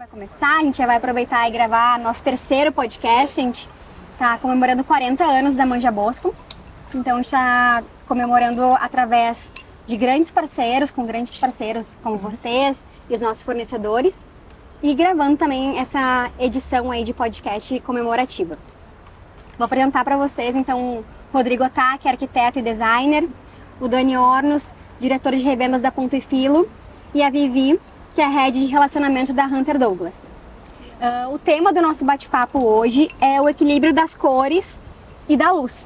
vai começar, a gente já vai aproveitar e gravar nosso terceiro podcast. A gente está comemorando 40 anos da Manja Bosco. Então a gente está comemorando através de grandes parceiros, com grandes parceiros como vocês e os nossos fornecedores. E gravando também essa edição aí de podcast comemorativa. Vou apresentar para vocês então o Rodrigo Otaki, arquiteto e designer, o Dani Ornos, diretor de revendas da Ponto e Filo, e a Vivi, que é head de relacionamento da Hunter Douglas. O tema do nosso bate-papo hoje é o equilíbrio das cores e da luz.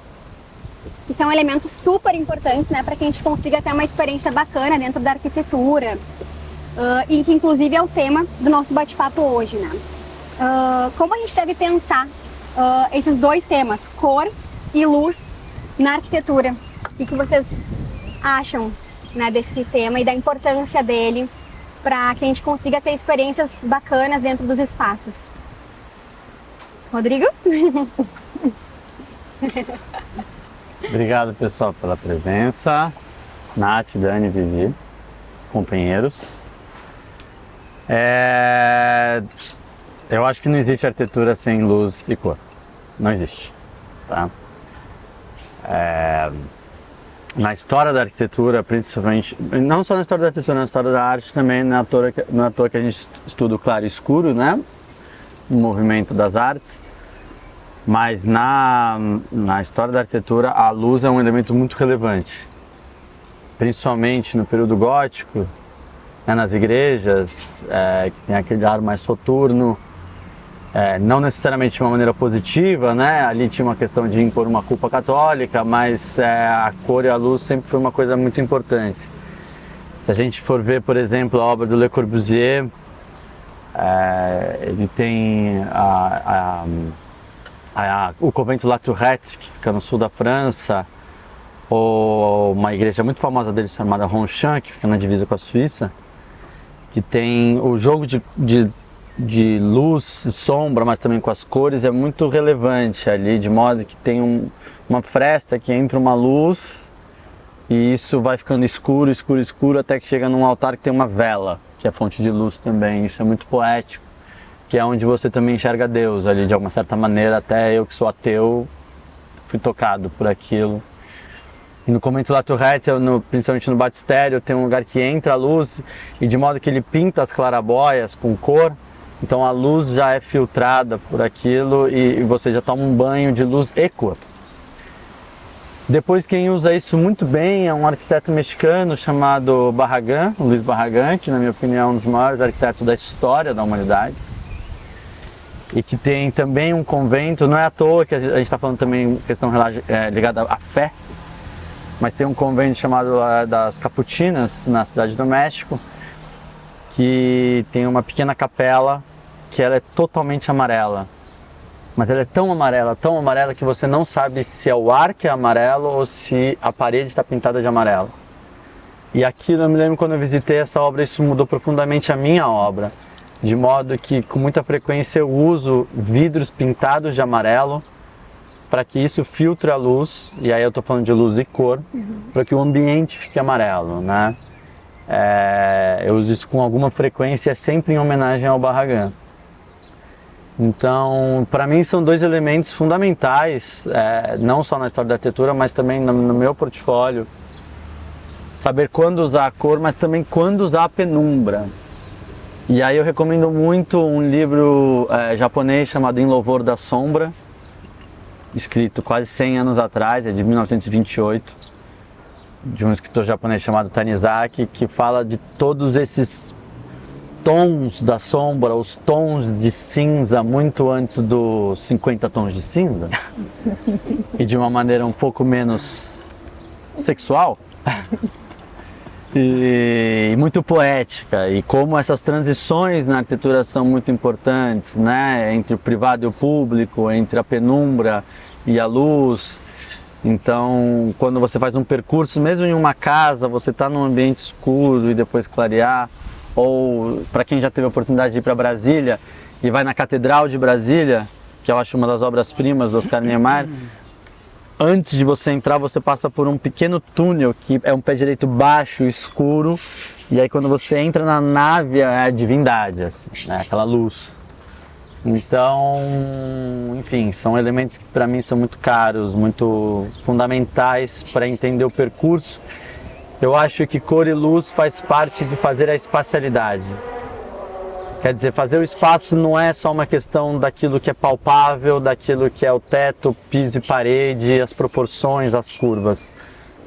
Que são elementos super importantes, né, para que a gente consiga ter uma experiência bacana dentro da arquitetura. E que inclusive é o tema do nosso bate-papo hoje, né? Como a gente deve pensar esses dois temas, cor e luz, na arquitetura? O que vocês acham, né, desse tema e da importância dele para que a gente consiga ter experiências bacanas dentro dos espaços? Rodrigo? Obrigado, pessoal, pela presença. Nath, Dani, Vivi, companheiros. Eu acho que não existe arquitetura sem luz e cor. Não existe, tá? Na história da arquitetura, principalmente, não só na história da arquitetura, na história da arte também, não é à toa que a gente estuda o claro e escuro, né? O movimento das artes. Mas na história da arquitetura, a luz é um elemento muito relevante. Principalmente no período gótico, né, nas igrejas, que tem aquele ar mais soturno, não necessariamente de uma maneira positiva, né? Ali tinha uma questão de impor uma culpa católica, mas a cor e a luz sempre foi uma coisa muito importante. Se a gente for ver, por exemplo, a obra do Le Corbusier, ele tem o convento La Tourette, que fica no sul da França, ou uma igreja muito famosa dele chamada Ronchamp, que fica na divisa com a Suíça, que tem o jogo de luz e sombra, mas também com as cores, é muito relevante ali, de modo que tem uma fresta que entra uma luz e isso vai ficando escuro, escuro, escuro, até que chega num altar que tem uma vela, que é fonte de luz também. Isso é muito poético, que é onde você também enxerga Deus ali, de alguma certa maneira. Até eu que sou ateu, fui tocado por aquilo. E no convento La Tourette, principalmente no batistério, tem um lugar que entra a luz e de modo que ele pinta as clarabóias com cor. Então a luz já é filtrada por aquilo e você já toma um banho de luz e cor. Depois quem usa isso muito bem é um arquiteto mexicano chamado Barragán, Luiz Barragán, que na minha opinião é um dos maiores arquitetos da história da humanidade. E que tem também um convento, não é à toa que a gente está falando também questão ligada à fé, mas tem um convento chamado das Capuchinas, na cidade do México, que tem uma pequena capela que ela é totalmente amarela. Mas ela é tão amarela que você não sabe se é o ar que é amarelo ou se a parede está pintada de amarelo. E aquilo, eu me lembro quando eu visitei essa obra, isso mudou profundamente a minha obra. De modo que com muita frequência eu uso vidros pintados de amarelo para que isso filtre a luz, e aí eu estou falando de luz e cor, para que o ambiente fique amarelo, né? Eu uso isso com alguma frequência, sempre em homenagem ao Barragán. Então, para mim são dois elementos fundamentais, não só na história da arquitetura, mas também no meu portfólio. Saber quando usar a cor, mas também quando usar a penumbra. E aí eu recomendo muito um livro japonês chamado Em Louvor da Sombra, escrito quase 100 anos atrás, é de 1928, de um escritor japonês chamado Tanizaki, que fala de todos esses tons da sombra, os tons de cinza muito antes dos 50 tons de cinza, e de uma maneira um pouco menos sexual. E muito poética, e como essas transições na arquitetura são muito importantes, né? Entre o privado e o público, entre a penumbra e a luz. Então, quando você faz um percurso, mesmo em uma casa, você está num ambiente escuro e depois clarear, ou para quem já teve a oportunidade de ir para Brasília e vai na Catedral de Brasília, que eu acho uma das obras-primas do Oscar Niemeyer, antes de você entrar, você passa por um pequeno túnel que é um pé direito baixo, escuro, E aí quando você entra na nave é a divindade, assim, né? Aquela luz. Então, enfim, são elementos que para mim são muito caros, muito fundamentais para entender o percurso. Eu acho que cor e luz faz parte de fazer a espacialidade. Quer dizer, fazer o espaço não é só uma questão daquilo que é palpável, daquilo que é o teto, piso e parede, as proporções, as curvas.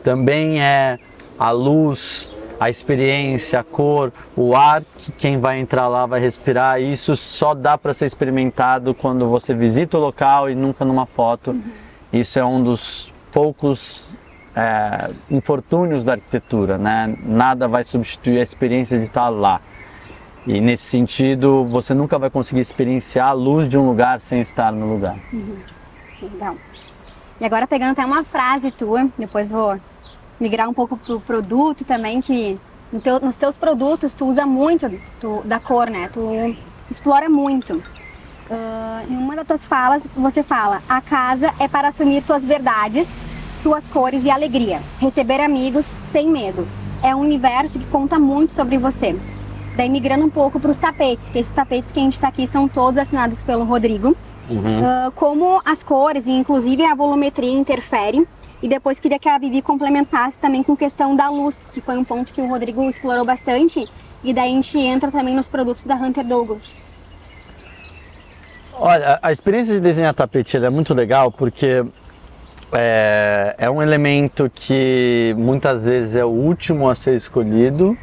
Também é a luz, a experiência, a cor, o ar que quem vai entrar lá vai respirar. E isso só dá para ser experimentado quando você visita o local e nunca numa foto. Isso é um dos poucos infortúnios da arquitetura, né? Nada vai substituir a experiência de estar lá. E nesse sentido, você nunca vai conseguir experienciar a luz de um lugar sem estar no lugar. Legal. E agora pegando até uma frase tua, depois vou migrar um pouco pro produto também, que nos teus produtos tu usa muito da cor, né? Tu explora muito. Em uma das tuas falas, você fala: a casa é para assumir suas verdades, suas cores e alegria. Receber amigos sem medo. É um universo que conta muito sobre você. Daí migrando um pouco para os tapetes, que esses tapetes que a gente está aqui são todos assinados pelo Rodrigo. Como as cores e inclusive a volumetria interfere. E depois queria que a Vivi complementasse também com questão da luz, que foi um ponto que o Rodrigo explorou bastante. E daí a gente entra também nos produtos da Hunter Douglas. Olha, a experiência de desenhar tapete é muito legal porque é um elemento que muitas vezes é o último a ser escolhido,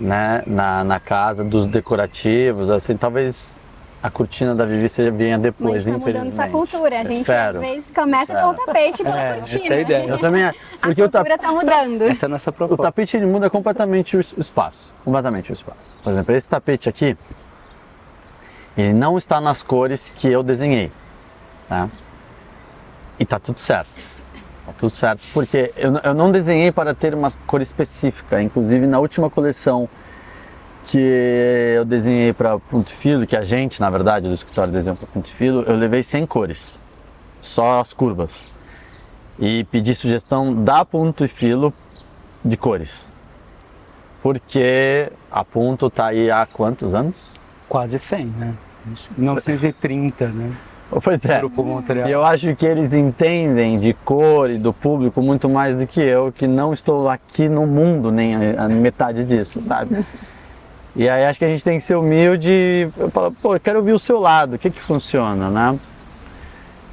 né, na casa, dos decorativos, assim, talvez a cortina da Vivi venha depois, infelizmente. Mas está mudando essa cultura, a gente às vezes começa com o tapete pela cortina. Essa é a ideia. Eu também, porque a cultura está mudando. Essa é a nossa proposta. O tapete ele muda completamente o espaço, completamente o espaço. Por exemplo, esse tapete aqui, ele não está nas cores que eu desenhei, tá? E tá tudo certo. Tá tudo certo, porque eu não desenhei para ter uma cor específica. Inclusive na última coleção que eu desenhei para Ponto e Filo, que a gente, na verdade, do escritório desenhou para Ponto e Filo, eu levei 100 cores, só as curvas. E pedi sugestão da Ponto e Filo de cores. Porque a Ponto tá aí há quantos anos? Quase 100, né? 1930, né? Pois é, Grupo Montreal. e eu acho que eles entendem de cor e do público muito mais do que eu, que não estou aqui no mundo nem a metade disso, sabe? E aí acho que a gente tem que ser humilde e falar, pô, eu quero ouvir o seu lado, o que que funciona, né?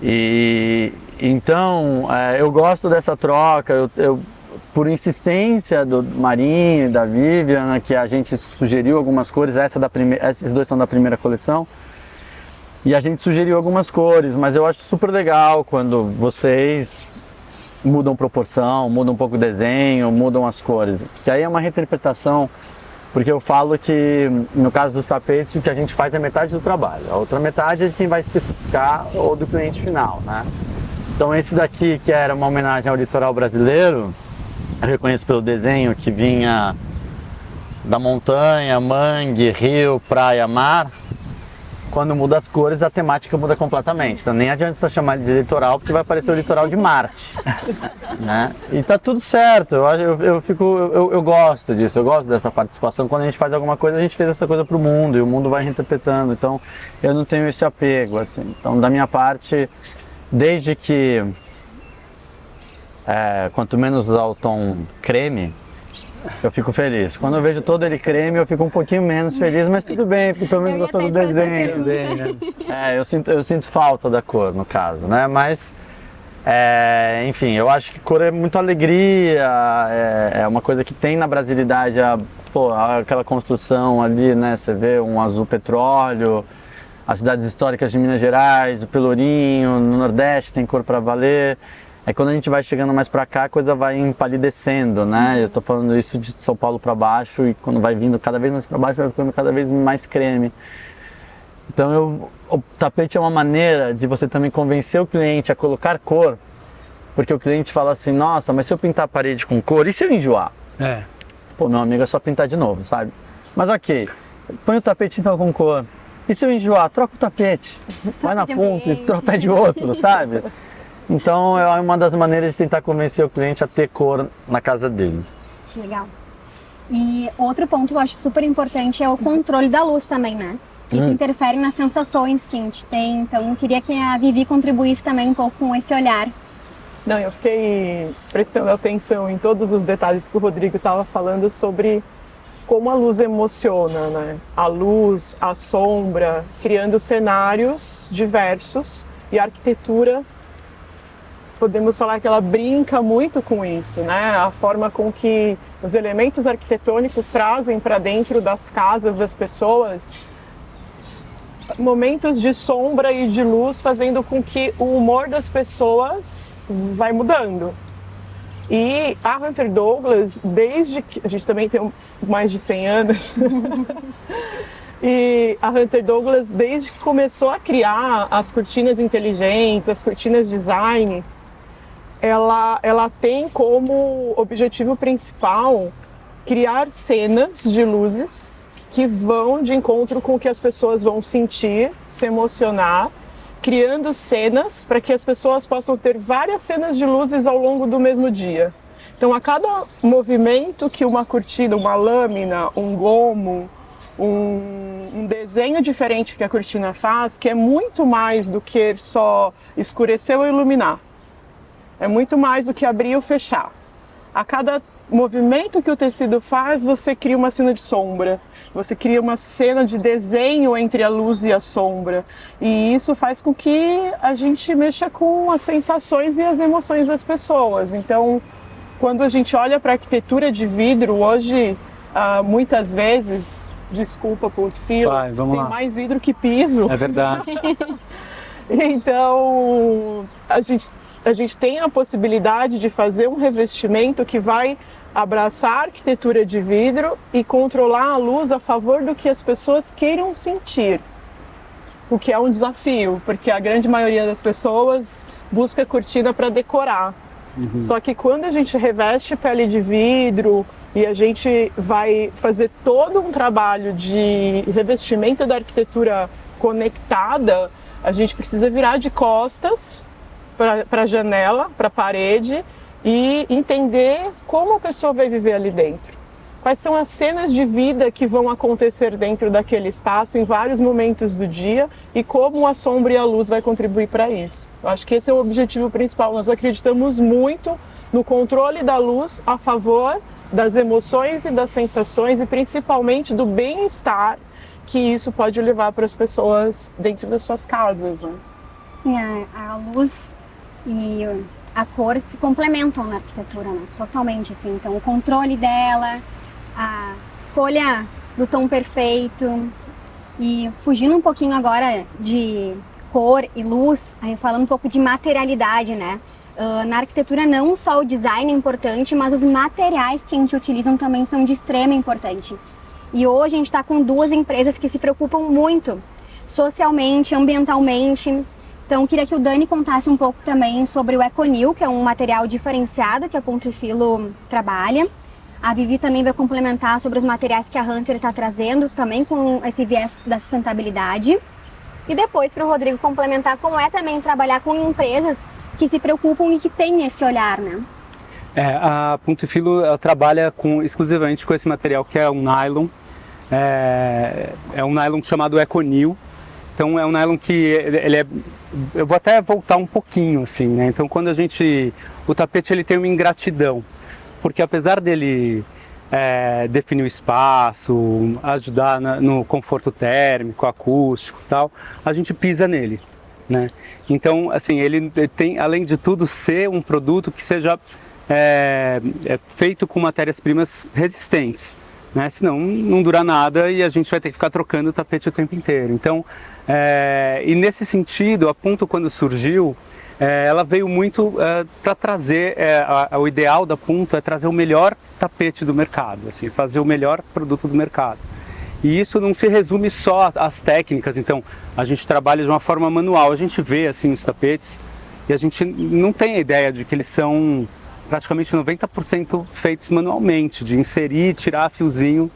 E então eu gosto dessa troca, eu por insistência do Marinho e da Vivian, que a gente sugeriu algumas cores, esses dois são da primeira coleção, e a gente sugeriu algumas cores, mas eu acho super legal quando vocês mudam proporção, mudam um pouco o desenho, mudam as cores, que aí é uma reinterpretação, porque eu falo que no caso dos tapetes o que a gente faz é metade do trabalho, a outra metade é de quem vai especificar ou do cliente final, né? Então esse daqui, que era uma homenagem ao litoral brasileiro, eu reconheço pelo desenho que vinha da montanha, mangue, rio, praia, mar. Quando muda as cores, a temática muda completamente. Então nem adianta chamar de litoral, porque vai aparecer o litoral de Marte, né? E tá tudo certo. Eu gosto disso, eu gosto dessa participação. Quando a gente faz alguma coisa, a gente fez essa coisa pro mundo e o mundo vai reinterpretando. Então eu não tenho esse apego, assim. Então da minha parte, desde que quanto menos usar o tom creme, eu fico feliz. Quando eu vejo todo ele creme, eu fico um pouquinho menos feliz, mas tudo bem, porque pelo menos gostou do desenho. Eu sinto falta da cor, no caso, né? Mas, enfim, eu acho que cor é muito alegria, é uma coisa que tem na brasilidade, aquela construção ali, né? Você vê um azul petróleo, as cidades históricas de Minas Gerais, o Pelourinho, no Nordeste tem cor para valer. Aí quando a gente vai chegando mais pra cá, a coisa vai empalidecendo, né? Eu tô falando isso de São Paulo pra baixo e quando vai vindo cada vez mais pra baixo, vai ficando cada vez mais creme. Então o tapete é uma maneira de você também convencer o cliente a colocar cor, porque o cliente fala assim, nossa, mas se eu pintar a parede com cor, e se eu enjoar? Pô, meu amigo, é só pintar de novo, sabe? Mas ok, põe o tapete então com cor. E se eu enjoar? Troca o tapete, vai na ponta e troca de outro, sabe? Então é uma das maneiras de tentar convencer o cliente a ter cor na casa dele. Legal. E outro ponto que eu acho super importante é o controle da luz também, né? Que isso interfere nas sensações que a gente tem. Então, eu queria que a Vivi contribuísse também um pouco com esse olhar. Não, eu fiquei prestando atenção em todos os detalhes que o Rodrigo estava falando sobre como a luz emociona, né? A luz, a sombra, criando cenários diversos, e a arquitetura, podemos falar que ela brinca muito com isso, né? A forma com que os elementos arquitetônicos trazem para dentro das casas das pessoas momentos de sombra e de luz, fazendo com que o humor das pessoas vai mudando. E a Hunter Douglas, desde que a gente também tem mais de 100 anos, e a Hunter Douglas, desde que começou a criar as cortinas inteligentes, as cortinas design, ela tem como objetivo principal criar cenas de luzes que vão de encontro com o que as pessoas vão sentir, se emocionar, criando cenas para que as pessoas possam ter várias cenas de luzes ao longo do mesmo dia. Então, a cada movimento que uma cortina, uma lâmina, um gomo, um desenho diferente que a cortina faz, que é muito mais do que só escurecer ou iluminar. É muito mais do que abrir ou fechar. A cada movimento que o tecido faz, você cria uma cena de sombra. Você cria uma cena de desenho entre a luz e a sombra. E isso faz com que a gente mexa com as sensações e as emoções das pessoas. Então, quando a gente olha para a arquitetura de vidro, hoje, muitas vezes, desculpa, ponto filo, tem mais vidro que piso. É verdade. Então, a gente tem a possibilidade de fazer um revestimento que vai abraçar a arquitetura de vidro e controlar a luz a favor do que as pessoas queiram sentir. O que é um desafio, porque a grande maioria das pessoas busca cortina para decorar. Só que quando a gente reveste pele de vidro e a gente vai fazer todo um trabalho de revestimento da arquitetura conectada, a gente precisa virar de costas para a janela, para a parede, e entender como a pessoa vai viver ali dentro. Quais são as cenas de vida que vão acontecer dentro daquele espaço em vários momentos do dia e como a sombra e a luz vai contribuir para isso. Eu acho que esse é o objetivo principal. Nós acreditamos muito no controle da luz a favor das emoções e das sensações e principalmente do bem-estar que isso pode levar para as pessoas dentro das suas casas, né? Sim, a luz e a cor se complementam na arquitetura, né? Totalmente, assim. Então, o controle dela, a escolha do tom perfeito. E fugindo um pouquinho agora de cor e luz, aí falando um pouco de materialidade, né? Na arquitetura não só o design é importante, mas os materiais que a gente utiliza também são de extrema importância. E hoje a gente está com 2 empresas que se preocupam muito socialmente, ambientalmente. Então, eu queria que o Dani contasse um pouco também sobre o EcoNew, que é um material diferenciado que a Ponto e Filo trabalha. A Vivi também vai complementar sobre os materiais que a Hunter está trazendo, também com esse viés da sustentabilidade. E depois, para o Rodrigo complementar como é também trabalhar com empresas que se preocupam e que têm esse olhar, né? A Ponto e Filo trabalha exclusivamente com esse material que é um nylon. É um nylon chamado EcoNew. Então é um nylon que ele é... Eu vou até voltar um pouquinho assim, né? Então o tapete ele tem uma ingratidão, porque apesar dele definir o espaço, ajudar no conforto térmico, acústico e tal, a gente pisa nele, né? Então assim, ele tem, além de tudo, ser um produto que seja feito com matérias-primas resistentes, né? Senão não dura nada e a gente vai ter que ficar trocando o tapete o tempo inteiro. Então, e nesse sentido, a Ponto, quando surgiu, ela veio muito para trazer, o ideal da Ponto é trazer o melhor tapete do mercado, assim, fazer o melhor produto do mercado. E isso não se resume só às técnicas. Então, a gente trabalha de uma forma manual, a gente vê assim os tapetes e a gente não tem a ideia de que eles são praticamente 90% feitos manualmente, de inserir e tirar fiozinho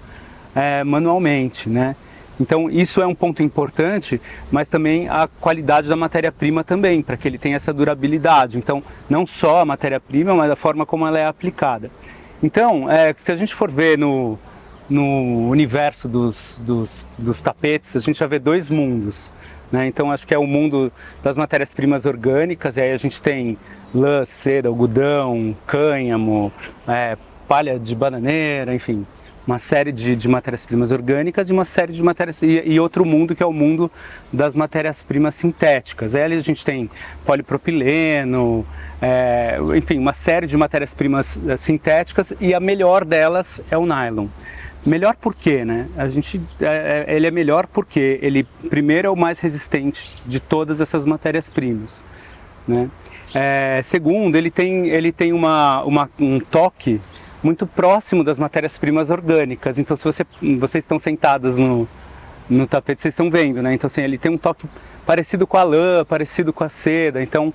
manualmente, né? Então isso é um ponto importante, mas também a qualidade da matéria-prima também, para que ele tenha essa durabilidade. Então não só a matéria-prima, mas a forma como ela é aplicada. Então, se a gente for ver no universo dos tapetes, a gente vai ver dois mundos, né? Então, acho que é o mundo das matérias-primas orgânicas, e aí a gente tem lã, seda, algodão, cânhamo, palha de bananeira, enfim, uma série de matérias-primas orgânicas e uma série de matérias e outro mundo que é o mundo das matérias-primas sintéticas. Aí ali a gente tem polipropileno, enfim, uma série de matérias-primas sintéticas, e a melhor delas é o nylon. Melhor por quê, né? Ele é melhor porque ele, primeiro, é o mais resistente de todas essas matérias-primas, né? Segundo, ele tem um toque muito próximo das matérias-primas orgânicas. Então, se vocês estão sentadas no tapete, vocês estão vendo, né? Então, assim, ele tem um toque parecido com a lã, parecido com a seda. Então,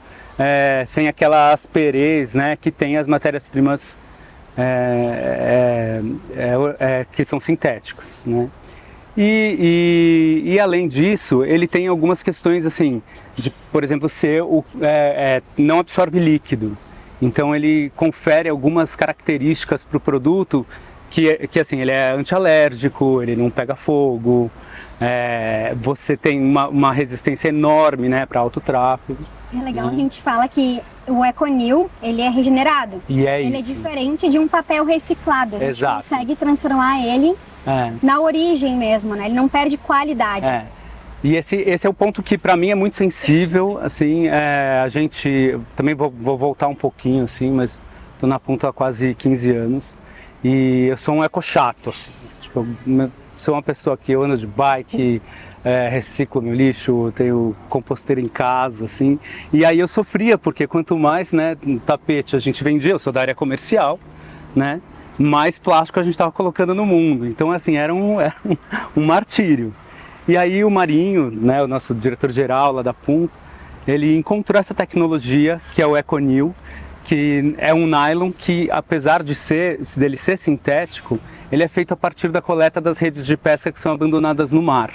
sem aquela asperez, né, que tem as matérias-primas que são sintéticas, né? E além disso, ele tem algumas questões, assim, de, por exemplo, não absorve líquido. Então ele confere algumas características para o produto que assim, ele é antialérgico, ele não pega fogo, você tem uma resistência enorme, né, para alto tráfego. É legal, a gente fala que o EcoNew, ele é regenerado. E ele isso. É diferente de um papel reciclado. A gente Exato. consegue transformar ele na origem mesmo, né? Ele não perde qualidade. E esse é o ponto que para mim é muito sensível, assim, a gente, também vou voltar um pouquinho, assim, mas estou na ponta há quase 15 anos e eu sou um ecochato, assim, tipo, sou uma pessoa que anda de bike, reciclo meu lixo, tenho composteira em casa, assim, e aí eu sofria, porque quanto mais, né, tapete a gente vendia, eu sou da área comercial, né, mais plástico a gente estava colocando no mundo, então assim, era um martírio. E aí o Marinho, né, o nosso diretor-geral lá da Punto, ele encontrou essa tecnologia, que é o EcoNew, que é um nylon que, apesar dele ser sintético, ele é feito a partir da coleta das redes de pesca que são abandonadas no mar.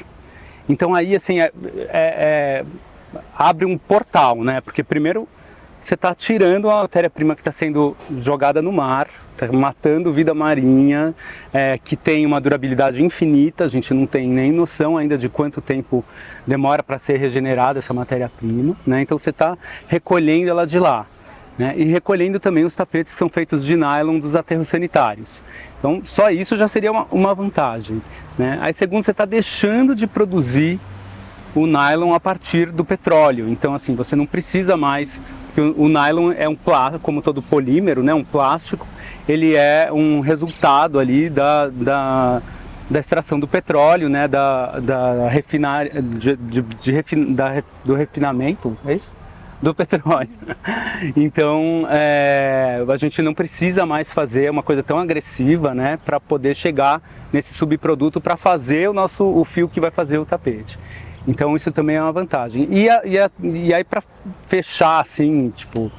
Então aí, assim, abre um portal, né, porque primeiro você está tirando a matéria-prima que está sendo jogada no mar, está matando vida marinha, que tem uma durabilidade infinita, a gente não tem nem noção ainda de quanto tempo demora para ser regenerada essa matéria-prima, né? Então você está recolhendo ela de lá, né? E recolhendo também os tapetes que são feitos de nylon dos aterros sanitários. Então só isso já seria uma vantagem, né? Aí segundo, você está deixando de produzir o nylon a partir do petróleo. Então assim, você não precisa mais, porque o nylon é um plástico, como todo polímero, né, um plástico, ele é um resultado ali da extração do petróleo, né, do refinamento, é isso? Do petróleo. Então, a gente não precisa mais fazer uma coisa tão agressiva, né, para poder chegar nesse subproduto para fazer o fio que vai fazer o tapete. Então isso também é uma vantagem. E aí para fechar assim, tipo,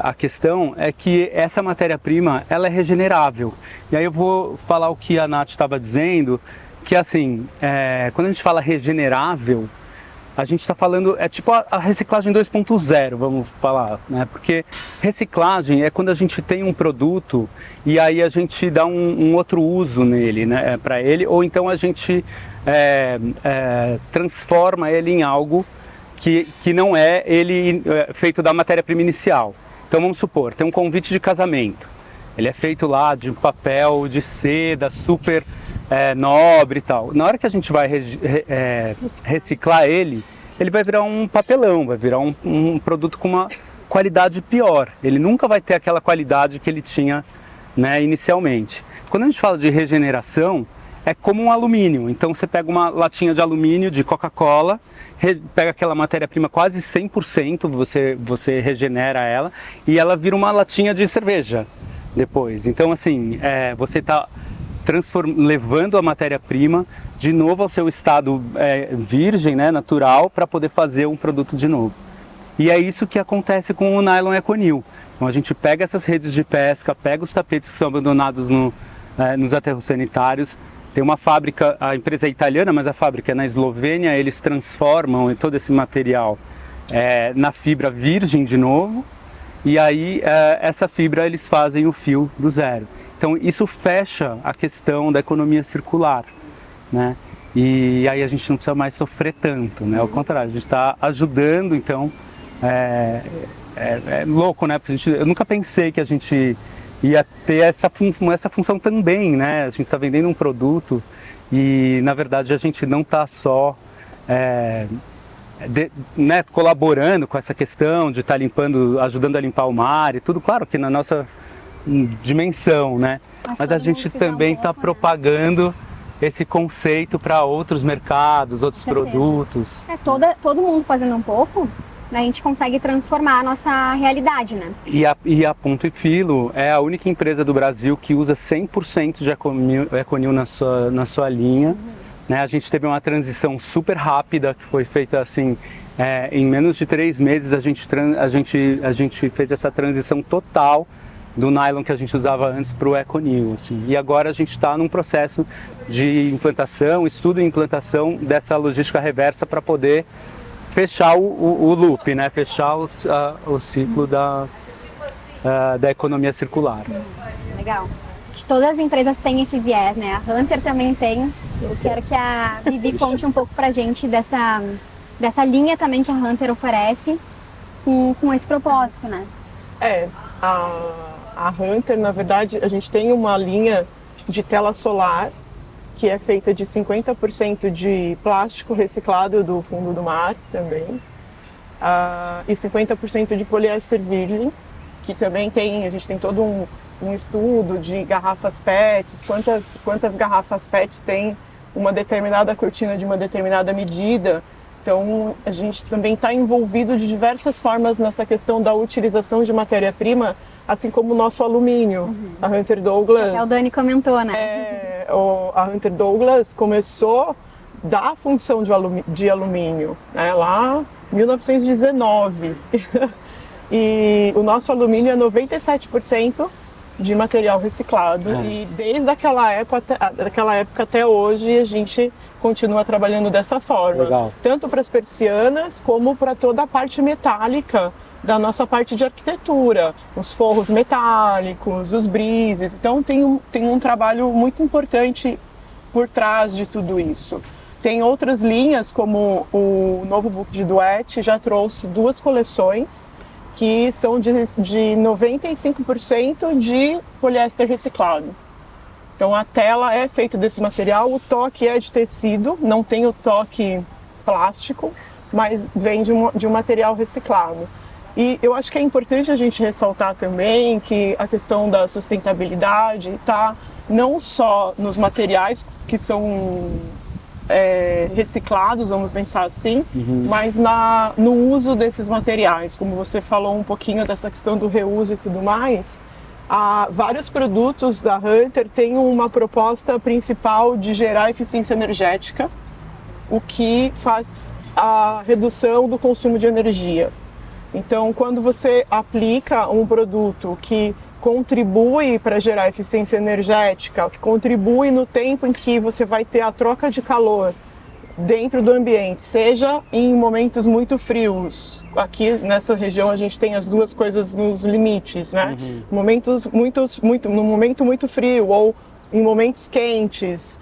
a questão é que essa matéria-prima, ela é regenerável. E aí eu vou falar o que a Nath estava dizendo, que assim, quando a gente fala regenerável, a gente está falando, tipo a reciclagem 2.0, vamos falar, né? Porque reciclagem é quando a gente tem um produto e aí a gente dá um outro uso nele, né, para ele, ou então a gente transforma ele em algo que não é ele feito da matéria-prima inicial. Então vamos supor, tem um convite de casamento, ele é feito lá de papel de seda super nobre e tal. Na hora que a gente vai reciclar ele vai virar um papelão, vai virar um produto com uma qualidade pior. Ele nunca vai ter aquela qualidade que ele tinha, né, inicialmente. Quando a gente fala de regeneração, é como um alumínio. Então você pega uma latinha de alumínio de Coca-Cola, pega aquela matéria-prima quase 100%, você regenera ela e ela vira uma latinha de cerveja depois. Então assim, você está levando a matéria-prima de novo ao seu estado virgem, né, natural, para poder fazer um produto de novo. E é isso que acontece com o nylon EcoNew. Então a gente pega essas redes de pesca, pega os tapetes que são abandonados nos aterros sanitários. Tem uma fábrica, a empresa é italiana, mas a fábrica é na Eslovênia, eles transformam todo esse material na fibra virgem de novo. e aí essa fibra eles fazem o fio do zero. Então isso fecha a questão da economia circular, né? E aí a gente não precisa mais sofrer tanto, né? Ao contrário, a gente está ajudando, então é louco, né? Porque eu nunca pensei que a gente ia ter essa função também, né? A gente está vendendo um produto e na verdade a gente não está só né, colaborando com essa questão de estar limpando, ajudando a limpar o mar e tudo, claro que na nossa dimensão, né? Mas a gente também está propagando esse conceito para outros mercados, outros produtos. Todo mundo fazendo um pouco, a gente consegue transformar a nossa realidade, né? E a Ponto e Filo é a única empresa do Brasil que usa 100% de Econil na sua linha. Né? A gente teve uma transição super rápida, que foi feita assim, em menos de 3 meses a gente fez essa transição total do nylon que a gente usava antes para o Econil. Assim. E agora a gente está num processo de implantação, estudo e implantação dessa logística reversa para poder fechar o loop, né? Fechar o ciclo da economia circular. Legal. Que todas as empresas têm esse viés, né? A Hunter também tem. Eu quero que a Vivi conte um pouco pra gente dessa linha também que a Hunter oferece com esse propósito, né? A Hunter, na verdade, a gente tem uma linha de tela solar que é feita de 50% de plástico reciclado do fundo do mar também, e 50% de poliéster virgem, que também a gente tem todo um estudo de garrafas PETs, quantas garrafas PETs tem uma determinada cortina de uma determinada medida. Então, a gente também está envolvido de diversas formas nessa questão da utilização de matéria-prima, assim como o nosso alumínio. A Hunter Douglas... Até o Dani comentou, né? A Hunter Douglas começou da função de alumínio, né, lá em 1919. E o nosso alumínio é 97% de material reciclado. E desde aquela época até hoje a gente continua trabalhando dessa forma. Legal. Tanto para as persianas como para toda a parte metálica da nossa parte de arquitetura, os forros metálicos, os brises. Então tem um trabalho muito importante por trás de tudo isso. Tem outras linhas, como o novo book de Duet já trouxe 2 coleções que são de 95% de poliéster reciclado. Então a tela é feita desse material, o toque é de tecido, não tem o toque plástico, mas vem de um material reciclado. E eu acho que é importante a gente ressaltar também que a questão da sustentabilidade está não só nos materiais que são reciclados, vamos pensar assim, mas no uso desses materiais. Como você falou um pouquinho dessa questão do reuso e tudo mais, vários produtos da Hunter têm uma proposta principal de gerar eficiência energética, o que faz a redução do consumo de energia. Então, quando você aplica um produto que contribui para gerar eficiência energética, que contribui no tempo em que você vai ter a troca de calor dentro do ambiente, seja em momentos muito frios. Aqui nessa região a gente tem as duas coisas nos limites, né? No momento muito frio ou em momentos quentes.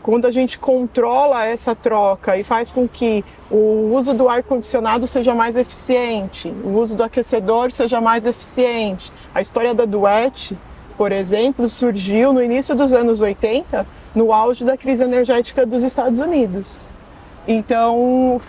Quando a gente controla essa troca e faz com que o uso do ar-condicionado seja mais eficiente, o uso do aquecedor seja mais eficiente. A história da Duet, por exemplo, surgiu no início dos anos 80, no auge da crise energética dos Estados Unidos. Então,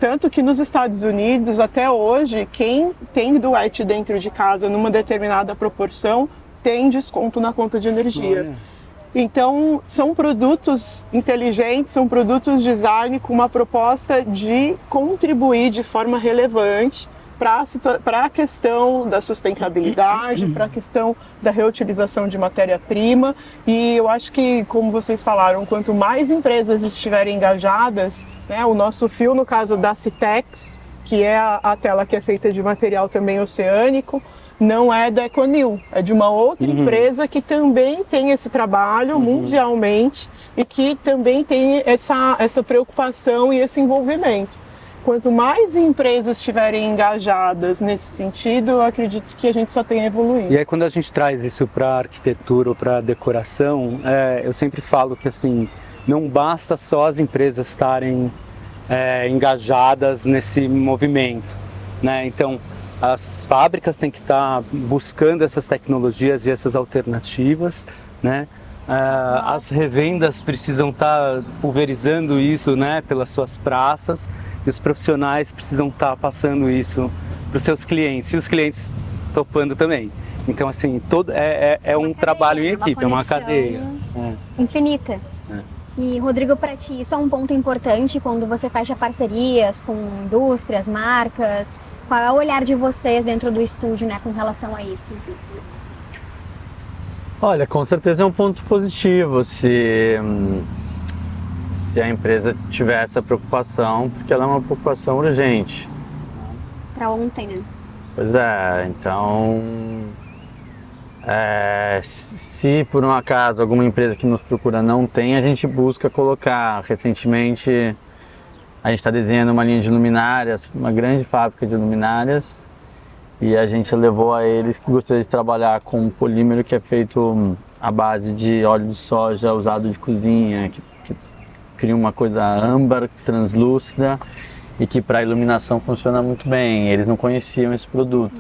tanto que nos Estados Unidos, até hoje, quem tem Duet dentro de casa numa determinada proporção, tem desconto na conta de energia. Olha. Então, são produtos inteligentes, são produtos design com uma proposta de contribuir de forma relevante para a questão da sustentabilidade, para a questão da reutilização de matéria-prima. E eu acho que, como vocês falaram, quanto mais empresas estiverem engajadas, né, o nosso fio, no caso da Citex, que é a tela que é feita de material também oceânico, não é da Econil, é de uma outra empresa que também tem esse trabalho mundialmente e que também tem essa preocupação e esse envolvimento. quanto mais empresas estiverem engajadas nesse sentido, eu acredito que a gente só tem a evoluir. E aí quando a gente traz isso para arquitetura ou para decoração, eu sempre falo que assim, não basta só as empresas estarem engajadas nesse movimento, né? Então as fábricas têm que estar buscando essas tecnologias e essas alternativas, né? As revendas precisam estar pulverizando isso, né, pelas suas praças, e os profissionais precisam estar passando isso para os seus clientes, e os clientes topando também. Então, assim, é um trabalho em equipe, é uma cadeia. Infinita. E, Rodrigo, para ti, isso é um ponto importante quando você fecha parcerias com indústrias, marcas? Qual é o olhar de vocês dentro do estúdio, né, com relação a isso? Olha, com certeza é um ponto positivo se a empresa tiver essa preocupação, porque ela é uma preocupação urgente. Para ontem, né? Pois é, então se por um acaso alguma empresa que nos procura não tem, a gente busca colocar. Recentemente a gente está desenhando uma linha de luminárias, uma grande fábrica de luminárias, e a gente levou a eles que gostaria de trabalhar com um polímero que é feito à base de óleo de soja usado de cozinha, que cria uma coisa âmbar, translúcida, e que para iluminação funciona muito bem. Eles não conheciam esse produto.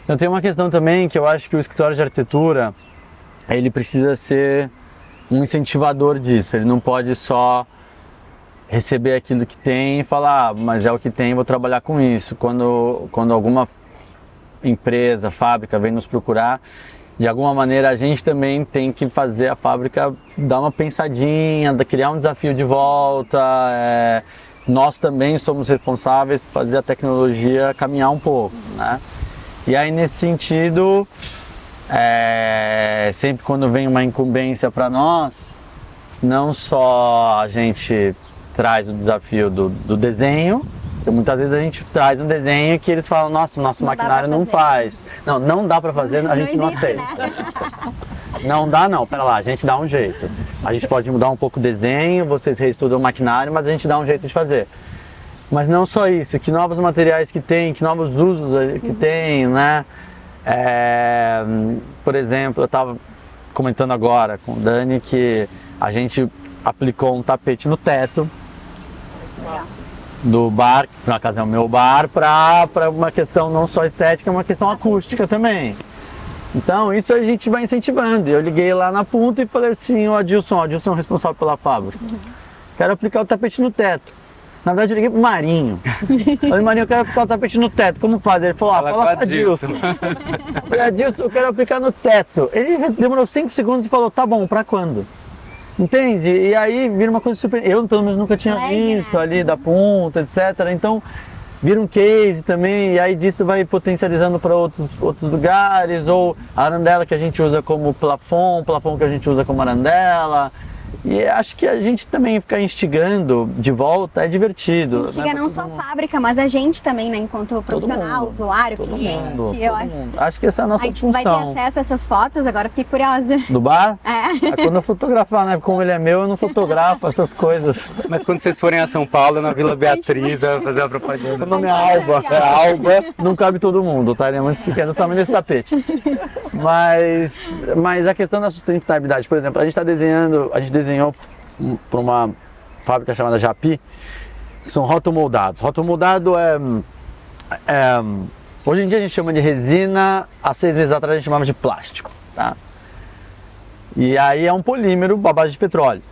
Então tem uma questão também que eu acho que o escritório de arquitetura, ele precisa ser um incentivador disso. Ele não pode só receber aquilo que tem e falar, mas é o que tem, vou trabalhar com isso. Quando alguma empresa, fábrica vem nos procurar, de alguma maneira a gente também tem que fazer a fábrica dar uma pensadinha, criar um desafio de volta. Nós também somos responsáveis por fazer a tecnologia caminhar um pouco, né? E aí nesse sentido, sempre quando vem uma incumbência para nós, não só a gente traz o desafio do desenho, porque muitas vezes a gente traz um desenho que eles falam, nossa, nosso maquinário não faz. Não dá para fazer, a gente não aceita. Né? Não dá não, pera lá, a gente dá um jeito. A gente pode mudar um pouco o desenho, vocês reestudam o maquinário, mas a gente dá um jeito de fazer. Mas não só isso, que novos materiais que tem, que novos usos que tem, né? Por exemplo, eu estava comentando agora com o Dani que a gente aplicou um tapete no teto do bar, que na casa é o meu bar, para uma questão não só estética, uma questão acústica também. Então isso a gente vai incentivando. Eu liguei lá na Punto e falei assim, Adilson é o responsável pela fábrica, quero aplicar o tapete no teto. Na verdade eu liguei pro Marinho. Falei, Marinho, eu quero aplicar o tapete no teto, como faz? Ele falou, fala com o Adilson. Eu falei, Adilson, eu quero aplicar no teto. Ele demorou 5 segundos e falou, tá bom, pra quando? Entende? E aí vira uma coisa super... Eu pelo menos nunca tinha visto ali da Punta, etc. Então vira um case também, e aí disso vai potencializando para outros lugares, ou a arandela que a gente usa como plafond que a gente usa como arandela. E acho que a gente também ficar instigando de volta é divertido. Instiga não só a fábrica, mas a gente também, né? Enquanto profissional, usuário, cliente. Acho que essa é a nossa função. A gente vai ter acesso a essas fotos, agora fiquei curiosa. Do bar? Quando eu fotografar, né? Como ele é meu, eu não fotografo essas coisas. Mas quando vocês forem a São Paulo, na Vila Beatriz, vai fazer a propaganda. O nome é Alba. Alba não cabe todo mundo, tá? Ele é muito pequeno, o tamanho desse tapete. Mas a questão da sustentabilidade, por exemplo, a gente desenhou para uma fábrica chamada Japi, que são rotomoldados. Rotomoldado hoje em dia a gente chama de resina, há 6 meses atrás a gente chamava de plástico, tá? E aí é um polímero à base de petróleo,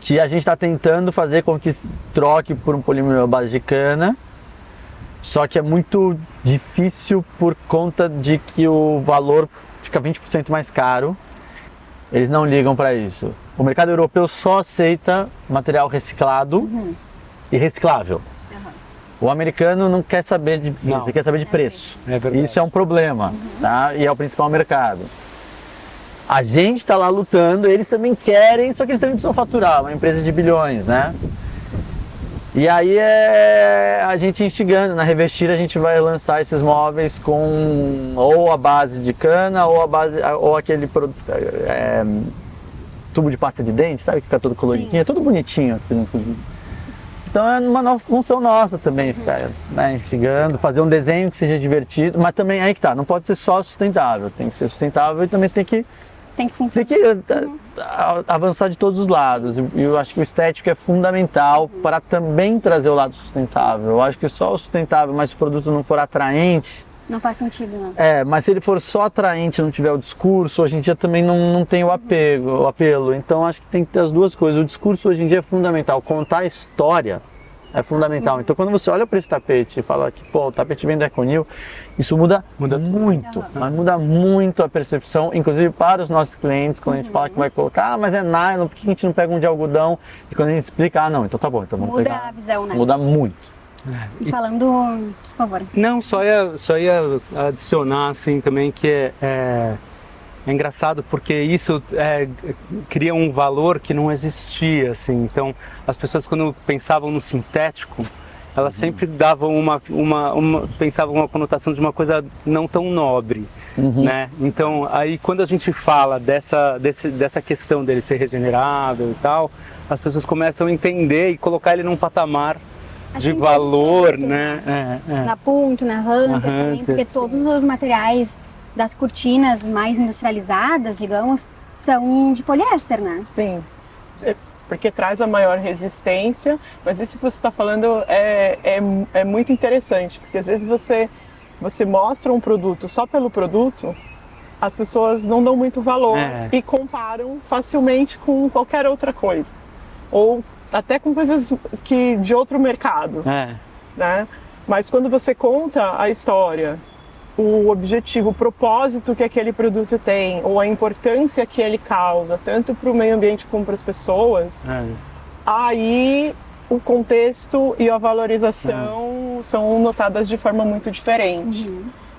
que a gente está tentando fazer com que troque por um polímero à base de cana, só que é muito difícil por conta de que o valor fica 20% mais caro. Eles não ligam para isso. O mercado europeu só aceita material reciclado e reciclável. O americano não quer saber de isso, ele quer saber de preço. Isso é um problema, tá? E é o principal mercado. A gente está lá lutando, eles também querem, só que eles também precisam faturar, uma empresa de bilhões, né? E aí a gente instigando, na Revestir a gente vai lançar esses móveis com ou a base de cana ou aquele produto, tubo de pasta de dente, sabe, que fica todo coloridinho, é tudo bonitinho. Então é uma nova função nossa também, ficar, né, instigando, fazer um desenho que seja divertido, mas também aí que tá, não pode ser só sustentável, tem que ser sustentável e também tem que funcionar. avançar de todos os lados. E eu acho que o estético é fundamental para também trazer o lado sustentável. Eu acho que só o sustentável, mas se o produto não for atraente, não faz sentido, não. mas se ele for só atraente e não tiver o discurso, hoje em dia também não tem o apelo. Então acho que tem que ter as duas coisas. O discurso hoje em dia é fundamental. Contar a história é fundamental. Então quando você olha para esse tapete e fala que o tapete vem da Econil, isso muda muito. Mas muda muito a percepção, inclusive para os nossos clientes, quando a gente fala que vai colocar, mas é nylon, por que a gente não pega um de algodão? E quando a gente explica, não, então tá bom, então vamos pegar. Muda a visão, né? Muda muito. E falando, por favor. Não, só ia adicionar assim também que é engraçado porque isso cria um valor que não existia, assim. Então as pessoas quando pensavam no sintético, elas sempre davam pensavam uma conotação de uma coisa não tão nobre, né? Então aí quando a gente fala dessa questão dele ser regenerável e tal, as pessoas começam a entender e colocar ele num patamar de valor, né? Na Punto, na Hunter também, porque todos os materiais das cortinas mais industrializadas, digamos, são de poliéster, né? Sim, porque traz a maior resistência, mas isso que você está falando é muito interessante, porque às vezes você mostra um produto só pelo produto, as pessoas não dão muito valor e comparam facilmente com qualquer outra coisa. Ou até com coisas de outro mercado, né? Mas quando você conta a história, o objetivo, o propósito que aquele produto tem, ou a importância que ele causa, tanto para o meio ambiente como para as pessoas, aí o contexto e a valorização são notadas de forma muito diferente.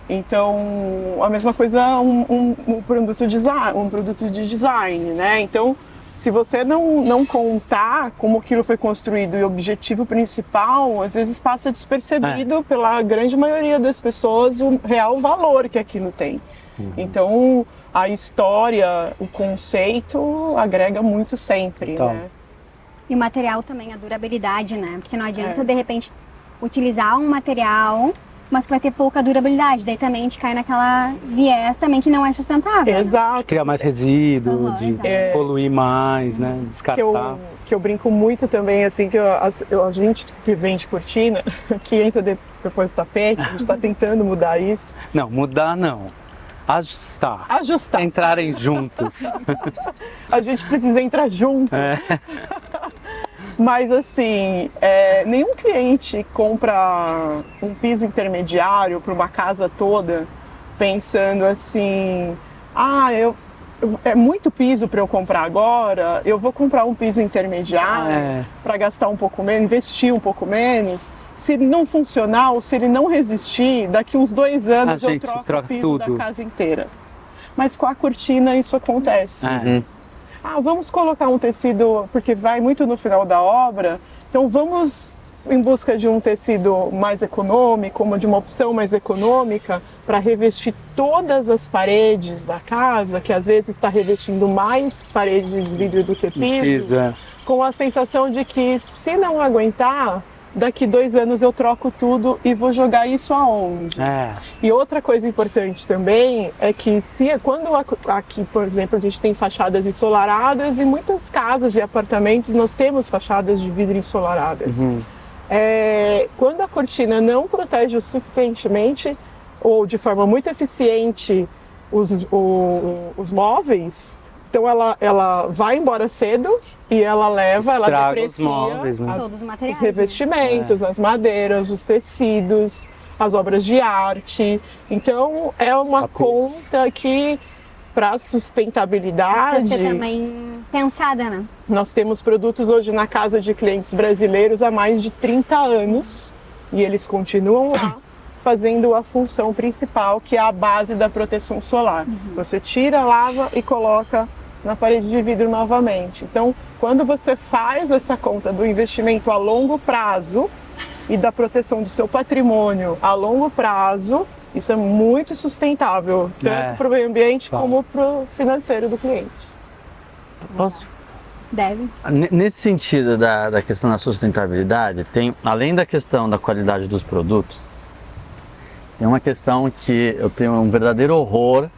Então, a mesma coisa um produto de design, né? Então, se você não contar como aquilo foi construído e o objetivo principal, às vezes passa despercebido pela grande maioria das pessoas o real valor que aquilo tem. Então, a história, o conceito agrega muito sempre, né? E o material também, a durabilidade, né? Porque não adianta, de repente, utilizar um material, mas que vai ter pouca durabilidade. Daí também a gente cai naquela viés também que não é sustentável. Exato. De criar mais resíduo, de poluir mais, né? Descartar. Que eu brinco muito também, assim, que a gente que vende cortina, que entra depois do tapete, a gente está tentando mudar isso. Não, mudar não. Ajustar. Entrarem juntos. A gente precisa entrar junto. Mas assim, nenhum cliente compra um piso intermediário para uma casa toda pensando assim, é muito piso para eu comprar agora, eu vou comprar um piso intermediário para gastar um pouco menos, investir um pouco menos. Se não funcionar ou se ele não resistir, daqui uns 2 anos eu troco o piso tudo da casa inteira. Mas com a cortina isso acontece. Vamos colocar um tecido, porque vai muito no final da obra, então vamos em busca de um tecido mais econômico, de uma opção mais econômica, para revestir todas as paredes da casa, que às vezes está revestindo mais paredes de vidro do que piso, com a sensação de que se não aguentar, daqui 2 anos eu troco tudo e vou jogar isso aonde? E outra coisa importante também é que quando aqui, por exemplo, a gente tem fachadas ensolaradas, e muitas casas e apartamentos nós temos fachadas de vidro ensolaradas. Quando a cortina não protege o suficientemente ou de forma muito eficiente os móveis, então ela vai embora cedo e ela deprecia os móveis, né? Todos os materiais, os revestimentos, as madeiras, os tecidos, as obras de arte. Então é uma conta que, para sustentabilidade, precisa ser também pensada, né? Nós temos produtos hoje na casa de clientes brasileiros há mais de 30 anos e eles continuam lá fazendo a função principal, que é a base da proteção solar. Você tira, lava e coloca na parede de vidro novamente. Então, quando você faz essa conta do investimento a longo prazo e da proteção do seu patrimônio a longo prazo, isso é muito sustentável, tanto para o meio ambiente como para o financeiro do cliente. Deve. Nesse sentido da questão da sustentabilidade, tem, além da questão da qualidade dos produtos, tem uma questão que eu tenho um verdadeiro horror,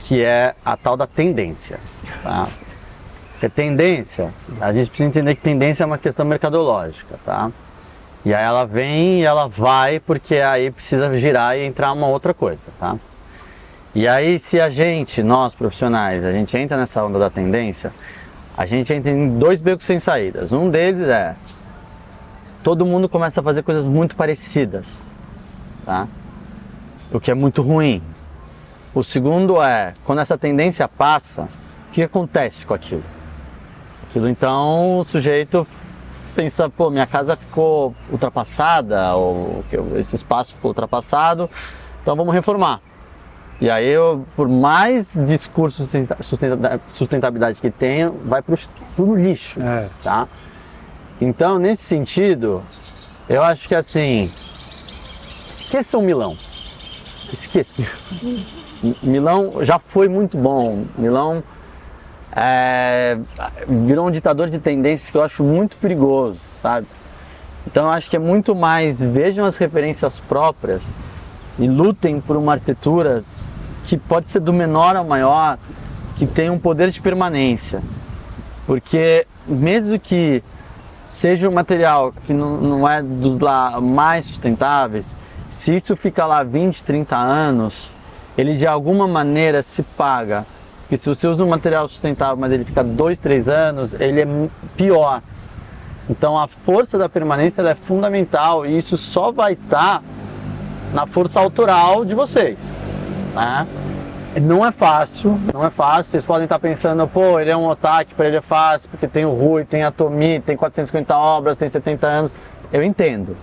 que é a tal da tendência. Tá? Porque tendência, a gente precisa entender que tendência é uma questão mercadológica, tá? E aí ela vem e ela vai porque aí precisa girar e entrar uma outra coisa, tá? E aí se a gente, nós profissionais, a gente entra nessa onda da tendência, a gente entra em dois becos sem saídas. Um deles é, todo mundo começa a fazer coisas muito parecidas, tá? O que é muito ruim. O segundo é, quando essa tendência passa, o que acontece com aquilo? Aquilo então, o sujeito pensa, pô, minha casa ficou ultrapassada, ou esse espaço ficou ultrapassado, então vamos reformar. E aí, por mais discurso de sustentabilidade que tenha, vai pro lixo, tá? Então, nesse sentido, eu acho que assim, esqueçam Milão. Esqueçam. Milão já foi muito bom. Milão virou um ditador de tendências que eu acho muito perigoso, sabe? Então eu acho que é muito mais, vejam as referências próprias e lutem por uma arquitetura que pode ser do menor ao maior, que tem um poder de permanência. Porque mesmo que seja um material que não é dos lá mais sustentáveis, se isso fica lá 20, 30 anos, ele de alguma maneira se paga. Porque se você usa um material sustentável, mas ele fica 2, 3 anos, ele é pior. Então a força da permanência ela é fundamental e isso só vai estar na força autoral de vocês, né? Não é fácil, não é fácil. Vocês podem estar pensando, pô, ele é um otaku, para ele é fácil, porque tem o Rui, tem a Tomi, tem 450 obras, tem 70 anos. Eu entendo,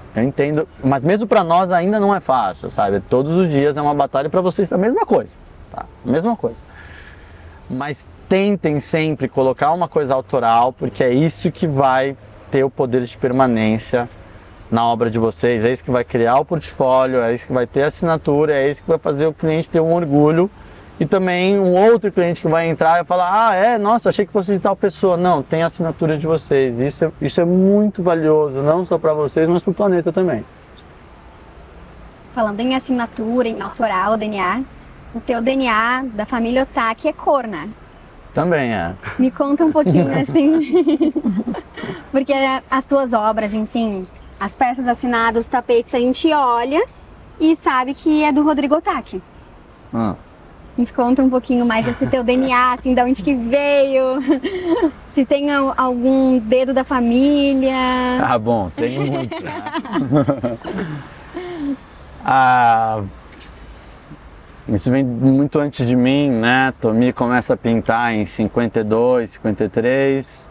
mas mesmo para nós ainda não é fácil, sabe? Todos os dias é uma batalha para vocês, a mesma coisa, tá? A mesma coisa. Mas tentem sempre colocar uma coisa autoral, porque é isso que vai ter o poder de permanência na obra de vocês, é isso que vai criar o portfólio, é isso que vai ter a assinatura, é isso que vai fazer o cliente ter um orgulho e também um outro cliente que vai entrar e falar, nossa, achei que fosse de tal pessoa. Não, tem a assinatura de vocês, isso é muito valioso, não só para vocês, mas para o planeta também. Falando em assinatura, em autoral, DNA, o teu DNA da família Otaki é cor, né? Também é. Me conta um pouquinho, assim, porque as tuas obras, enfim, as peças assinadas, os tapetes, a gente olha e sabe que é do Rodrigo Otaki. Me conta um pouquinho mais desse teu DNA, assim, de onde que veio, se tem algum dedo da família. Ah, bom, tem muito. Isso vem muito antes de mim, né? Tomi começa a pintar em 52, 53.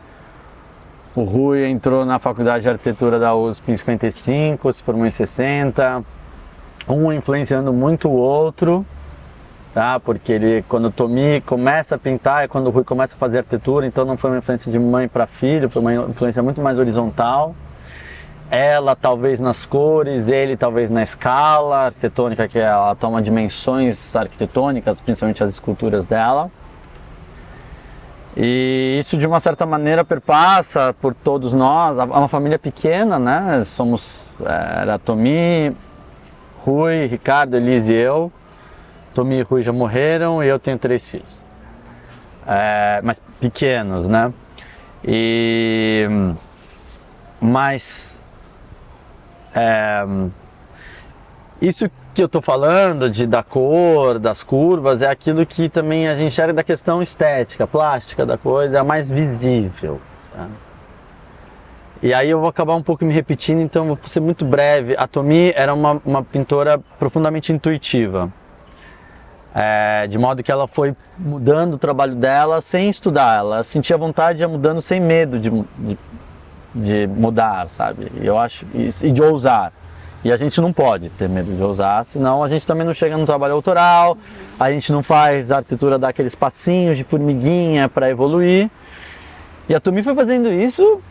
O Rui entrou na faculdade de arquitetura da USP em 55, se formou em 60. Um influenciando muito o outro, tá? Porque quando o Tomi começa a pintar é quando o Rui começa a fazer arquitetura, então não foi uma influência de mãe para filho, foi uma influência muito mais horizontal. Ela talvez nas cores, ele talvez na escala arquitetônica, que ela toma dimensões arquitetônicas, principalmente as esculturas dela. E isso de uma certa maneira perpassa por todos nós. É uma família pequena, né? Era Tomi, Rui, Ricardo, Elise e eu. Tomi e Rui já morreram e eu tenho 3 filhos. Mas pequenos, né? Mas isso que eu estou falando da cor, das curvas, é aquilo que também a gente enxerga da questão estética, plástica da coisa, é a mais visível. Tá? E aí eu vou acabar um pouco me repetindo, então vou ser muito breve. A Tomi era uma pintora profundamente intuitiva, de modo que ela foi mudando o trabalho dela sem estudar, ela sentia vontade de ir mudando sem medo de mudar, sabe? Eu acho, e de ousar. E a gente não pode ter medo de ousar, senão a gente também não chega no trabalho autoral, a gente não faz a arquitetura dar aqueles passinhos de formiguinha para evoluir. E a Tomi foi fazendo isso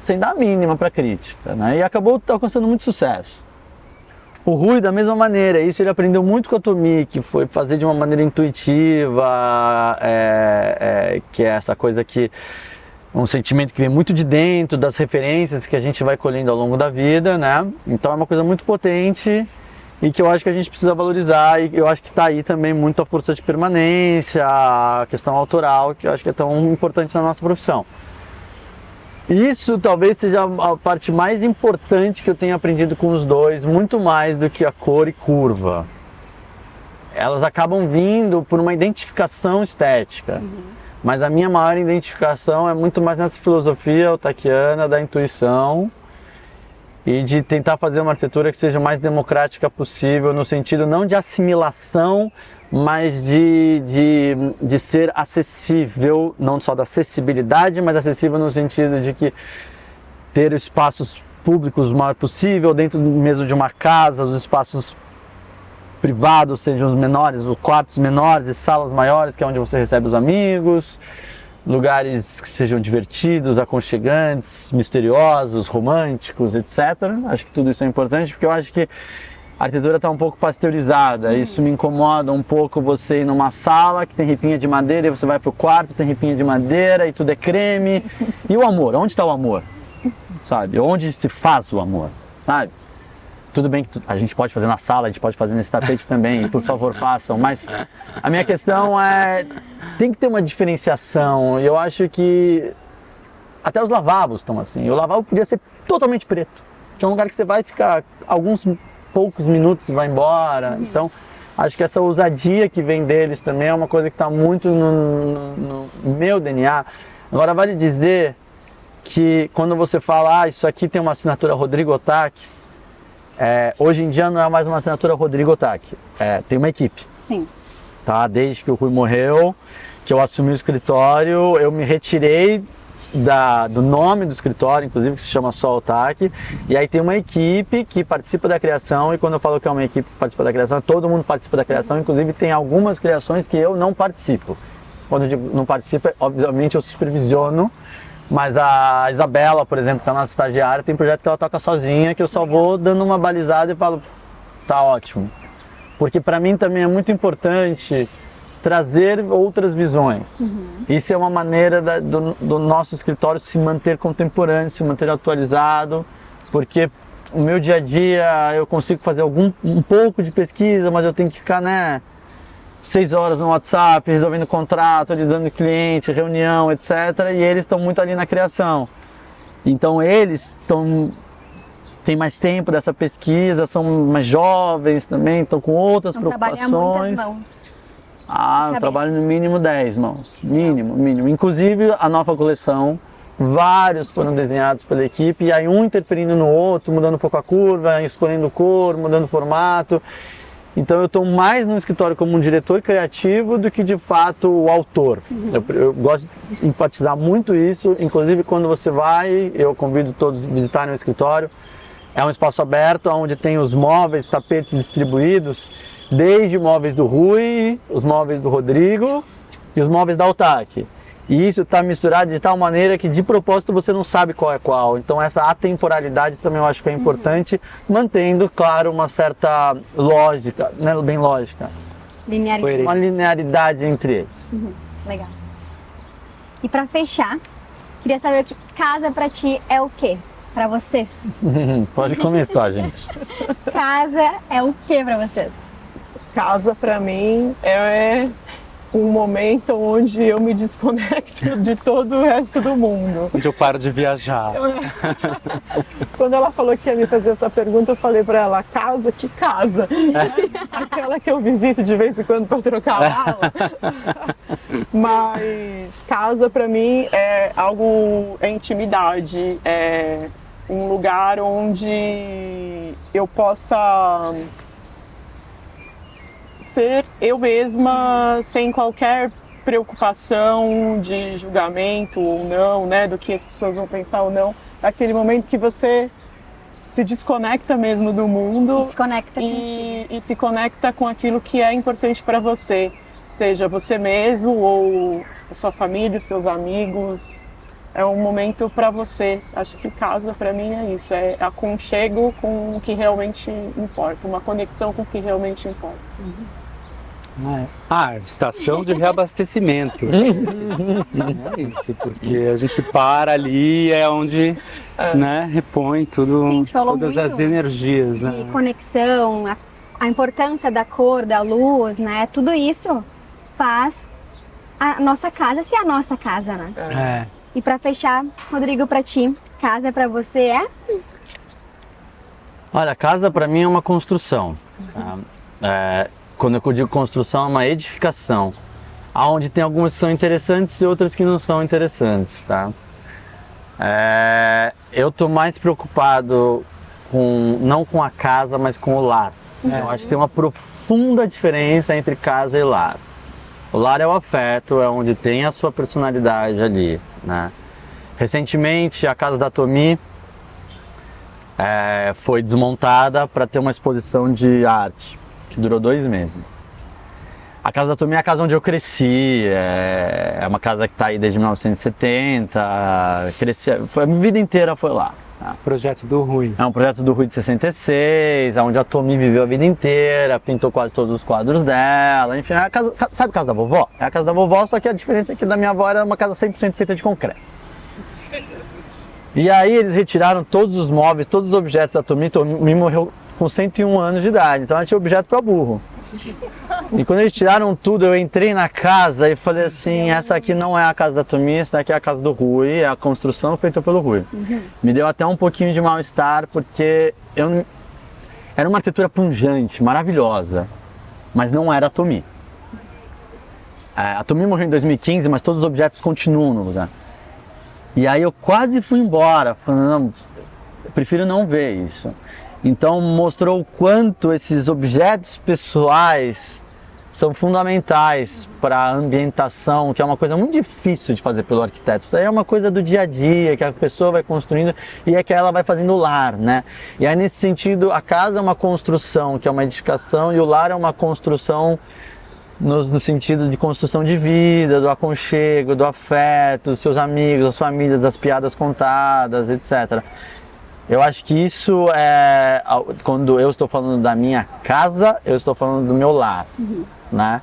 sem dar a mínima para crítica, né? E acabou alcançando muito sucesso. O Rui, da mesma maneira, isso ele aprendeu muito com a Tomi, que foi fazer de uma maneira intuitiva, que é essa coisa que um sentimento que vem muito de dentro, das referências que a gente vai colhendo ao longo da vida, né? Então é uma coisa muito potente e que eu acho que a gente precisa valorizar, e eu acho que está aí também muito a força de permanência, a questão autoral, que eu acho que é tão importante na nossa profissão. Isso talvez seja a parte mais importante que eu tenho aprendido com os dois, muito mais do que a cor e curva. Elas acabam vindo por uma identificação estética, mas a minha maior identificação é muito mais nessa filosofia otakiana da intuição e de tentar fazer uma arquitetura que seja o mais democrática possível, no sentido não de assimilação, mas de ser acessível, não só da acessibilidade, mas acessível no sentido de que ter espaços públicos o maior possível, dentro mesmo de uma casa, os espaços privados sejam os menores, os quartos menores e salas maiores, que é onde você recebe os amigos, lugares que sejam divertidos, aconchegantes, misteriosos, românticos, etc. Acho que tudo isso é importante, porque eu acho que a arquitetura está um pouco pasteurizada. Isso me incomoda um pouco, você ir numa sala que tem ripinha de madeira, e você vai para o quarto, tem ripinha de madeira e tudo é creme. E o amor? Onde está o amor? Sabe? Onde se faz o amor? Sabe? Tudo bem que a gente pode fazer na sala, a gente pode fazer nesse tapete também, por favor façam, mas a minha questão é, tem que ter uma diferenciação. Eu acho que até os lavabos estão assim. O lavabo podia ser totalmente preto, que é um lugar que você vai ficar alguns poucos minutos e vai embora. Então acho que essa ousadia que vem deles também é uma coisa que está muito no meu DNA. Agora vale dizer que quando você fala, isso aqui tem uma assinatura Rodrigo Otaki, hoje em dia não é mais uma assinatura Rodrigo Otaki, tem uma equipe. Sim. Tá? Desde que o Rui morreu, que eu assumi o escritório, eu me retirei do nome do escritório, inclusive, que se chama só Otaki, e aí tem uma equipe que participa da criação, e quando eu falo que é uma equipe que participa da criação, todo mundo participa da criação, inclusive tem algumas criações que eu não participo. Quando eu digo não participo, obviamente eu supervisiono, mas a Isabela, por exemplo, que é a nossa estagiária, tem projeto que ela toca sozinha, que eu só vou dando uma balizada e falo, tá ótimo. Porque para mim também é muito importante trazer outras visões. Isso é uma maneira do nosso escritório se manter contemporâneo, se manter atualizado, porque o meu dia a dia eu consigo fazer um pouco de pesquisa, mas eu tenho que ficar, 6 horas no WhatsApp, resolvendo contrato, lidando com cliente, reunião, etc. E eles estão muito ali na criação. Então eles têm mais tempo dessa pesquisa, são mais jovens também, estão com outras preocupações. Trabalham muitas mãos. Eu trabalho no mínimo 10 mãos, mínimo. Inclusive a nova coleção, vários foram desenhados pela equipe, e aí um interferindo no outro, mudando um pouco a curva, escolhendo cor, mudando o formato. Então eu estou mais no escritório como um diretor criativo do que de fato o autor. Eu gosto de enfatizar muito isso, inclusive quando você vai, eu convido todos a visitarem o escritório. É um espaço aberto onde tem os móveis, tapetes distribuídos, desde móveis do Rui, os móveis do Rodrigo e os móveis da Otaki. E isso está misturado de tal maneira que de propósito você não sabe qual é qual. Então essa atemporalidade também eu acho que é importante, mantendo, claro, uma certa lógica, não é bem lógica, uma linearidade entre eles. Legal. E para fechar, queria saber o que casa para ti é o quê? Para vocês? Pode começar, gente. Casa é o quê para vocês? Casa para mim é um momento onde eu me desconecto de todo o resto do mundo. Onde eu paro de viajar. Quando ela falou que ia me fazer essa pergunta, eu falei para ela, casa? Que casa? Aquela que eu visito de vez em quando para trocar a mala. Mas casa para mim é intimidade, é um lugar onde eu possa ser eu mesma, sem qualquer preocupação de julgamento ou não, do que as pessoas vão pensar ou não. Aquele momento que você se desconecta mesmo do mundo e se conecta com aquilo que é importante para você, seja você mesmo ou a sua família, os seus amigos. É um momento para você. Acho que casa para mim é isso, é aconchego com o que realmente importa, uma conexão com o que realmente importa. Estação de reabastecimento. É isso, porque a gente para ali, é onde né, repõe tudo, Sim, a gente falou todas muito as energias. de Né? conexão, a importância da cor, da luz, né? Tudo isso faz a nossa casa ser a nossa casa, né? É. E para fechar, Rodrigo, para ti, casa para você é? Olha, casa para mim é uma construção. Tá? Quando eu digo construção, é uma edificação, onde tem algumas que são interessantes e outras que não são interessantes. Tá? Eu estou mais preocupado não com a casa, mas com o lar. Eu acho que tem uma profunda diferença entre casa e lar. O lar é o afeto, é onde tem a sua personalidade ali. Né? Recentemente, a casa da Tomi foi desmontada para ter uma exposição de arte, que durou 2 meses. A casa da Tomi é a casa onde eu cresci, é uma casa que está aí desde 1970, a minha vida inteira foi lá. Tá? Projeto do Rui. É um projeto do Rui de 66, onde a Tomi viveu a vida inteira, pintou quase todos os quadros dela, enfim, sabe a casa da vovó? É a casa da vovó, só que a diferença é que da minha avó era uma casa 100% feita de concreto. E aí eles retiraram todos os móveis, todos os objetos da Tomi. Tomi morreu com 101 anos de idade, então ela tinha objeto para burro. E quando eles tiraram tudo, eu entrei na casa e falei assim, essa aqui não é a casa da Tomi, essa aqui é a casa do Rui, é a construção feita pelo Rui. Me deu até um pouquinho de mal-estar, porque era uma arquitetura pungente, maravilhosa, mas não era a Tomi. A Tomi morreu em 2015, mas todos os objetos continuam no lugar. E aí eu quase fui embora, falando, não, eu prefiro não ver isso. Então mostrou o quanto esses objetos pessoais são fundamentais para a ambientação, que é uma coisa muito difícil de fazer pelo arquiteto. Isso aí é uma coisa do dia a dia, que a pessoa vai construindo e é que ela vai fazendo o lar, né? E aí nesse sentido, a casa é uma construção, que é uma edificação, e o lar é uma construção no sentido de construção de vida, do aconchego, do afeto, dos seus amigos, das famílias, das piadas contadas, etc. Eu acho que isso quando eu estou falando da minha casa, eu estou falando do meu lar, né?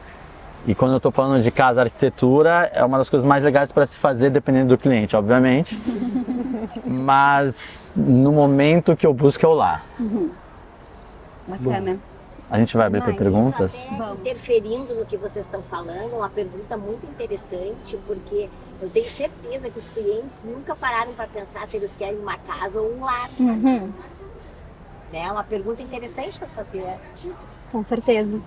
E quando eu estou falando de casa, arquitetura é uma das coisas mais legais para se fazer, dependendo do cliente, obviamente. Mas no momento que eu busco é o lar. Bacana. A gente vai abrir para perguntas? Até interferindo no que vocês estão falando, uma pergunta muito interessante, porque eu tenho certeza que os clientes nunca pararam para pensar se eles querem uma casa ou um lar. É uma pergunta interessante para fazer. Com certeza.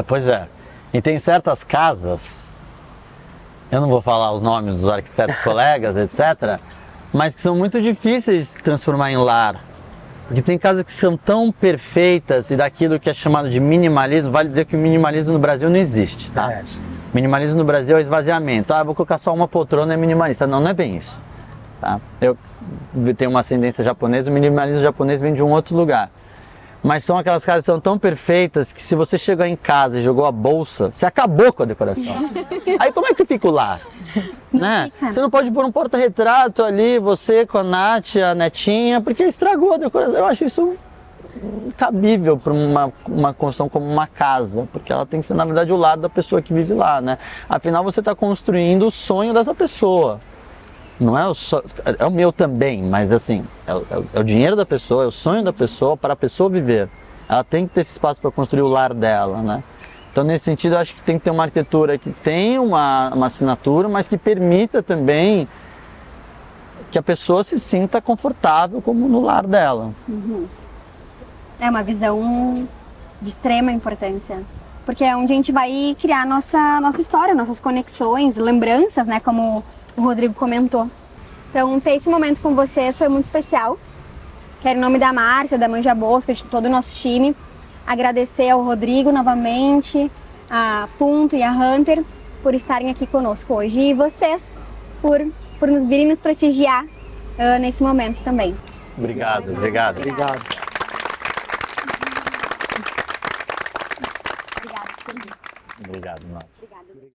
Pois é. E tem certas casas, eu não vou falar os nomes dos arquitetos colegas, etc., mas que são muito difíceis de transformar em lar. Porque tem casas que são tão perfeitas e daquilo que é chamado de minimalismo, vale dizer que o minimalismo no Brasil não existe, tá? Minimalismo no Brasil é esvaziamento. Vou colocar só uma poltrona, é minimalista. Não, não é bem isso. Tá? Eu tenho uma ascendência japonesa, o minimalismo japonês vem de um outro lugar. Mas são aquelas casas que são tão perfeitas que se você chegou em casa e jogou a bolsa, você acabou com a decoração. Aí como é que fica o lar? Né? Você não pode pôr um porta-retrato ali, você com a Nath, a netinha, porque estragou a decoração. Eu acho isso cabível para uma construção como uma casa, porque ela tem que ser, na verdade, o lado da pessoa que vive lá, né? Afinal, você está construindo o sonho dessa pessoa. Não é é o meu também, mas assim, é o dinheiro da pessoa, é o sonho da pessoa para a pessoa viver. Ela tem que ter esse espaço para construir o lar dela, né? Então, nesse sentido, eu acho que tem que ter uma arquitetura que tenha uma assinatura, mas que permita também que a pessoa se sinta confortável como no lar dela. É uma visão de extrema importância, porque é onde a gente vai criar nossa história, nossas conexões, lembranças, né, como o Rodrigo comentou. Então, ter esse momento com vocês foi muito especial. Quero, em nome da Márcia, da Manja Bosco, de todo o nosso time, agradecer ao Rodrigo novamente, a Punto e a Hunter por estarem aqui conosco hoje, e vocês por nos virem nos prestigiar nesse momento também. Obrigado. Obrigado. Obrigado.